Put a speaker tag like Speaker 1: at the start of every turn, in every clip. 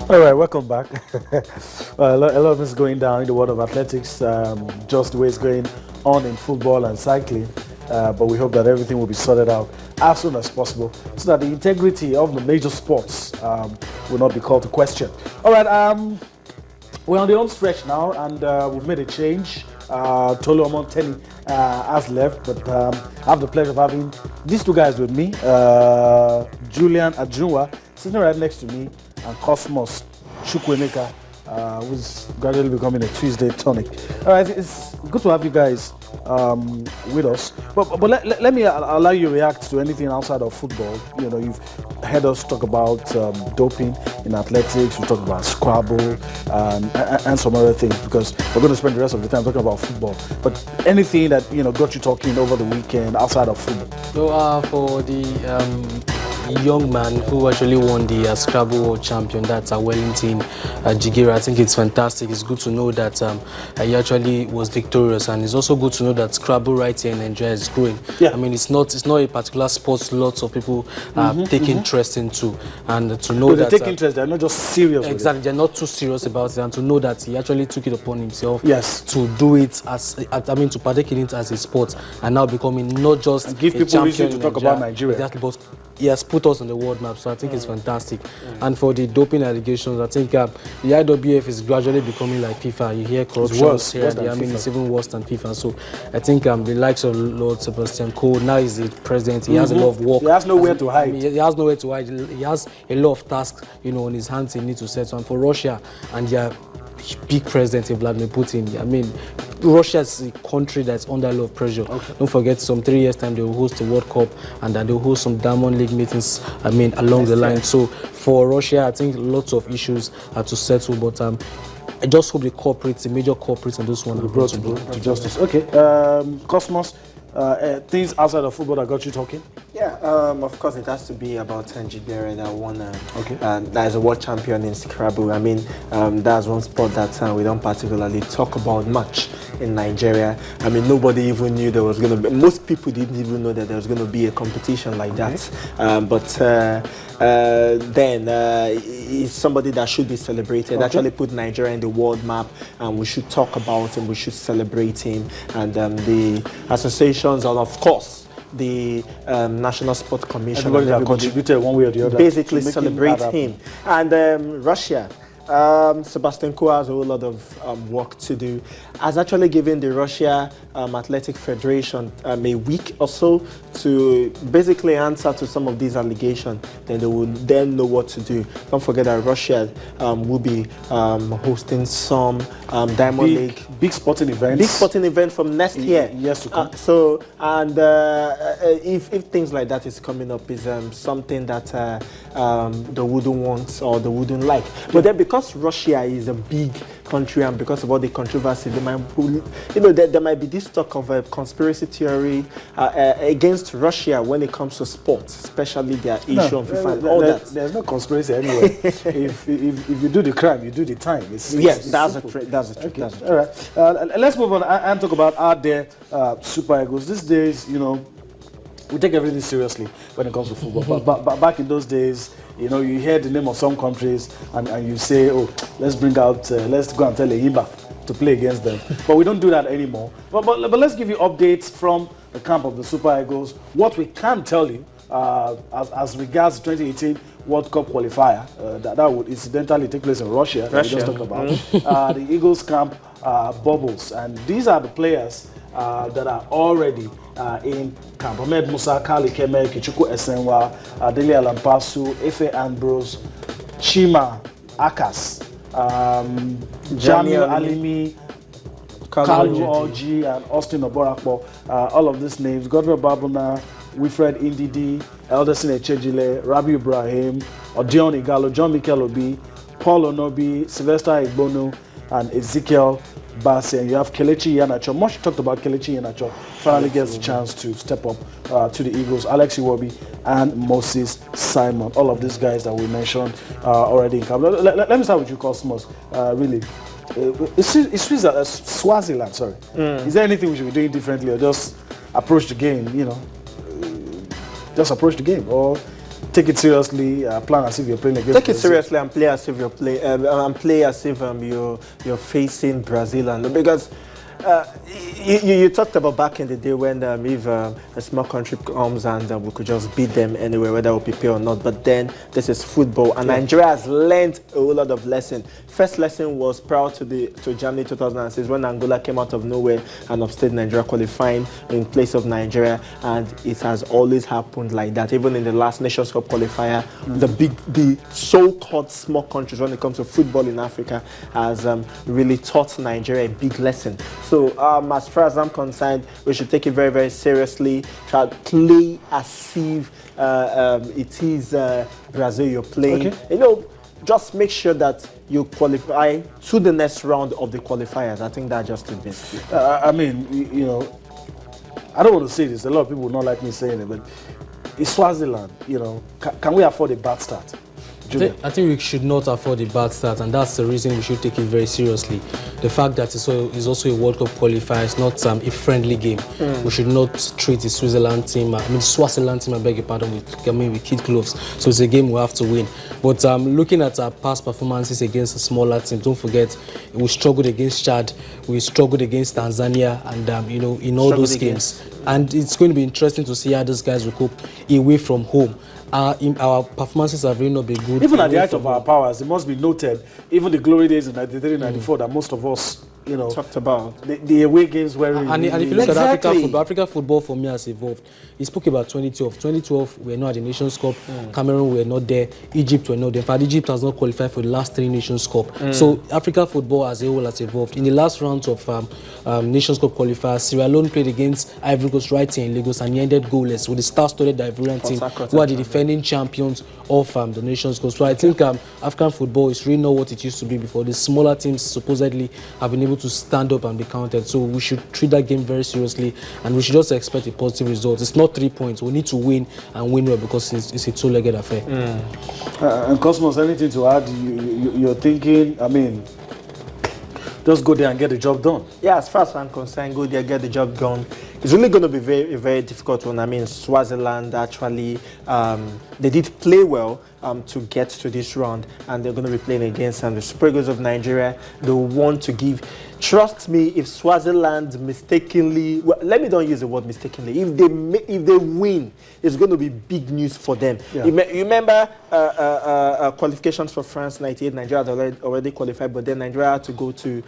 Speaker 1: All right, welcome back. A lot of things going down in the world of athletics, just the way it's going on in football and cycling. But we hope that everything will be sorted out as soon as possible so that the integrity of the major sports will not be called to question. All right, we're on the home stretch now, and we've made a change. Tolu Omonteni has left, but I have the pleasure of having these two guys with me. Julian Ajunwa sitting right next to me, and Cosmos Chukwemeka, who's gradually becoming a Tuesday tonic. All right, it's good to have you guys with us. But let me allow you to react to anything outside of football. You know, you've heard us talk about doping in athletics. We talked about Scrabble and some other things, because we're going to spend the rest of the time talking about football. But anything that got you talking over the weekend outside of football.
Speaker 2: So for the young man who actually won the Scrabble World Champion, that's Wellington Jigera, I think it's fantastic. It's good to know that he actually was victorious, and it's also good to know that Scrabble right here in Nigeria is growing.
Speaker 1: Yeah.
Speaker 2: I mean, it's not a particular sport lots of people take interest into, and to know that
Speaker 1: they take interest, they're not just serious.
Speaker 2: Exactly, they're not too serious about it, and to know that he actually took it upon himself to do it to partake in it as a sport, and now becoming not just
Speaker 1: and give
Speaker 2: a
Speaker 1: people reason
Speaker 2: champion
Speaker 1: to talk about Nigeria.
Speaker 2: Exactly, but he has put us on the world map, so I think it's fantastic. And for the doping allegations, I think the IWF is gradually becoming like FIFA. You hear corruption here, it's even worse than FIFA. So I think the likes of Lord Sebastian Coe, now he's the president, he has a lot of work.
Speaker 1: He has nowhere to hide.
Speaker 2: He has nowhere to hide. He has a lot of tasks, on his hands he needs to settle. And for Russia and their big president, Vladimir Putin, I mean, Russia is a country that's under a lot of pressure. Don't forget, some 3 years time they will host the World Cup, and then they will host some Diamond League meetings, along the line. So for Russia, I think lots of issues are to settle, but I just hope the major corporates and those ones are brought to justice.
Speaker 1: Okay, Cosmos, things outside of football that got you talking?
Speaker 3: Yeah, of course it has to be about Jibere that won. That is a world champion in Scrabble. I mean, that's one sport that we don't particularly talk about much in Nigeria. I mean, nobody even knew there was going to be. Most people didn't even know that there was going to be a competition like that. Then he's somebody that should be celebrated. Actually, put Nigeria in the world map, and we should talk about him. We should celebrate him, and the associations, and of course the National Sport Commission.
Speaker 1: Everybody that contributed one way or the other.
Speaker 3: Basically celebrate him. And Russia, Sebastian Coe has a whole lot of work to do. Has actually given the Russia Athletic Federation a week or so to basically answer to some of these allegations. Then they will then know what to do. Don't forget that Russia will be hosting some Diamond League.
Speaker 1: Big sporting events.
Speaker 3: Big sporting event from next year.
Speaker 1: Yes to come.
Speaker 3: If things like that is coming up, is something that they wouldn't want or they wouldn't like. But then because Russia is a big country, and because of all the controversy, there might be this talk of a conspiracy theory against Russia when it comes to sports, especially their issue on FIFA and all that.
Speaker 1: There's no conspiracy anyway. if you do the crime, you do the time.
Speaker 3: That's the truth.
Speaker 1: All right. Let's move on and talk about our dear Super Eagles. These days, we take everything seriously when it comes to football. but back in those days, you hear the name of some countries and you say, oh, let's bring out, let's go and tell Enyimba to play against them. But we don't do that anymore. But let's give you updates from the camp of the Super Eagles. What we can tell you as regards the 2018 World Cup qualifier that would incidentally take place in Russia. That we just talked about. The Eagles camp bubbles, and these are the players that are already in camp. Ahmed Musa, Kali Keme, Kichuku Esenwa, Dele Alampasu, Efe Ambrose, Chima Akas, Jamil Alimi, Kalu Oji, and Austin Oborakpo. All of these names, Godfrey Babuna, Wilfred Indidi, Elderson Echejile, Rabi Ibrahim, Odion Igalo, John Mikel Obi, Paul Onobi, Sylvester Igbono, and Ezekiel Bassey. And you have Kelechi Iheanacho. Much talked about Kelechi Iheanacho. Finally gets a chance to step up to the Eagles. Alex Iwobi and Moses Simon. All of these guys that we mentioned already in camp. Let me start with you, Cosmos. Really, Swaziland. Sorry. Is there anything we should be doing differently, or just approach the game? Just approach the game, or take it seriously, plan as if you're playing against
Speaker 3: Take it
Speaker 1: Brazil.
Speaker 3: seriously and play as if play as if you're facing Brazil, and because you talked about back in the day when if a small country comes and we could just beat them anywhere, whether we prepare or not. But then this is football, and Nigeria has learned a whole lot of lessons. First lesson was prior to Germany 2006 when Angola came out of nowhere and upstate Nigeria, qualifying in place of Nigeria, and it has always happened like that. Even in the last Nations Cup qualifier, the so-called small countries when it comes to football in Africa has really taught Nigeria a big lesson. So as far as I'm concerned, we should take it very, very seriously. Try to play as if it is Brazil you're playing.
Speaker 1: Okay.
Speaker 3: You know, just make sure that you qualify to the next round of the qualifiers. I think that just it basically.
Speaker 1: I mean, you know, I don't want to say this. A lot of people will not like me saying it, but it's Swaziland. You know, can we afford a bad start?
Speaker 2: I think we should not afford a bad start, and that's the reason we should take it very seriously. The fact that it's also a World Cup qualifier, it's not a friendly game. We should not treat the Swaziland team, I beg your pardon, with kid gloves. So it's a game we have to win. But looking at our past performances against a smaller team, don't forget we struggled against Chad, we struggled against Tanzania, and you know, in all those games. And it's going to be interesting to see how those guys will cope away from home. Our performances have really not been good.
Speaker 1: Even at the height of our powers, it must be noted, even the glory days in 93, 94 that most of us, you know,
Speaker 3: talked about.
Speaker 1: The away games were really,
Speaker 2: and if you look at African football for me has evolved. He spoke about 2012. 2012, we were not at the Nations Cup. Cameroon were not there. Egypt were not there. In fact, Egypt has not qualified for the last 3 Nations Cup. So African football as a whole has evolved. In the last round of Nations Cup qualifiers, Sierra Leone played against Ivory Coast right here in Lagos and he ended goalless with the star-studded Ivorian team who are the defending champions of the Nations Cup. So I think African football is really not what it used to be before. The smaller teams supposedly have been able to stand up and be counted. So we should treat that game very seriously and we should just expect a positive result. It's not 3 points. We need to win and win well because it's a two-legged affair.
Speaker 1: And Cosmos, anything to add? You're thinking, I mean, just go there and get the job done.
Speaker 3: Yeah, as far as I'm concerned, go there, get the job done. It's really going to be a very difficult one. I mean, Swaziland actually, they did play well to get to this round, and they're going to be playing against the Super Eagles of Nigeria. They want to give. Trust me, if Swaziland mistakenly, well, let me don't use the word mistakenly. If they win, it's going to be big news for them.
Speaker 1: Yeah.
Speaker 3: You remember qualifications for France '98? Nigeria had already qualified, but then Nigeria had to go to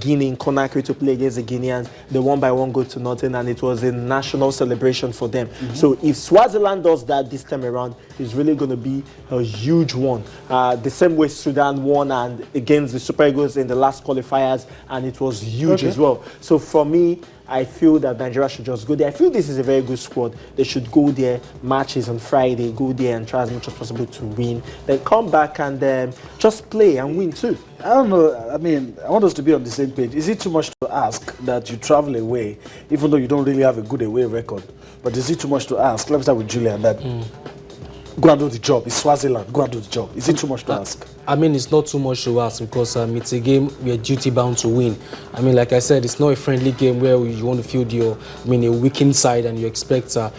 Speaker 3: Guinea in Conakry to play against the Guineans. They won by 1 goal to nothing, and it was a national celebration for them. So if Swaziland does that this time around, it's really going to be a huge one. The same way Sudan won and against the Super Eagles in the last qualifiers, and it was huge as well. So for me, I feel that Nigeria should just go there. I feel this is a very good squad. They should go there, matches on Friday, go there and try as much as possible to win. Then come back and just play and win too.
Speaker 1: I don't know. I mean, I want us to be on the same page. Is it too much to ask that you travel away, even though you don't really have a good away record? But is it too much to ask? Let me start with Julian. That go and do the job. It's Swaziland. Go and do the job. Is it too much to ask?
Speaker 2: I mean, it's not too much to ask because it's a game we're duty bound to win. I mean, like I said, it's not a friendly game where you want to field a weakened side and you expect, to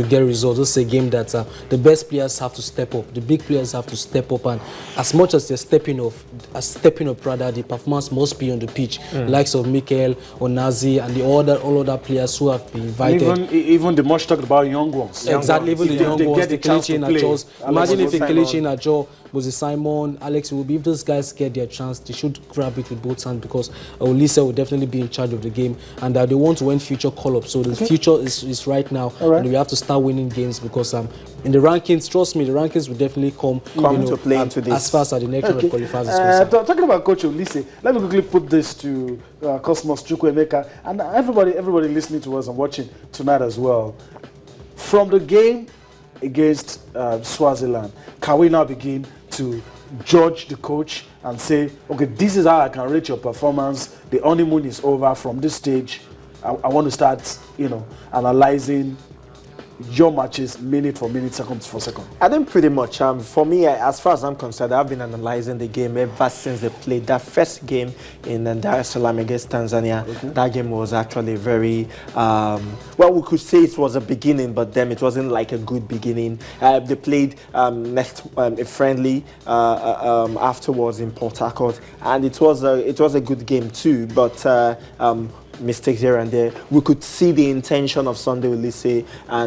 Speaker 2: get results. It's a game that the best players have to step up. The big players have to step up, and as much as they're stepping up, rather, the performance must be on the pitch. Likes of Mikel, Onazi, and all other players who have been invited.
Speaker 1: Even the much talked about young ones.
Speaker 2: Exactly, even the young ones, the Kelechi Iheanacho. Imagine if Kelechi Iheanacho was a Simon, Alex Iwobi. If those guys get their chance, they should grab it with both hands because Olise will definitely be in charge of the game, and they want to win future call-ups. So the future is right now, and we have to start winning games because in the rankings, trust me, the rankings will definitely come
Speaker 3: to play into this
Speaker 2: as fast as the next round of qualifiers is concerned.
Speaker 1: Talking about Coach Olise, let me quickly put this to Cosmos, Chukwuemeka, and everybody listening to us and watching tonight as well. From the game against Swaziland, can we now begin to judge the coach and say, okay, this is how I can rate your performance. The honeymoon is over. From this stage, I want to start, analyzing your matches minute for minute, second for second?
Speaker 3: I think pretty much. For me, as far as I'm concerned, I've been analyzing the game ever since they played that first game in Dar es Salaam against Tanzania. That game was actually very, well, we could say it was a beginning, but then it wasn't like a good beginning. They played a friendly afterwards in Port Harcourt, and it was a good game too. But mistakes here and there, we could see the intention of Sunday Oliseh and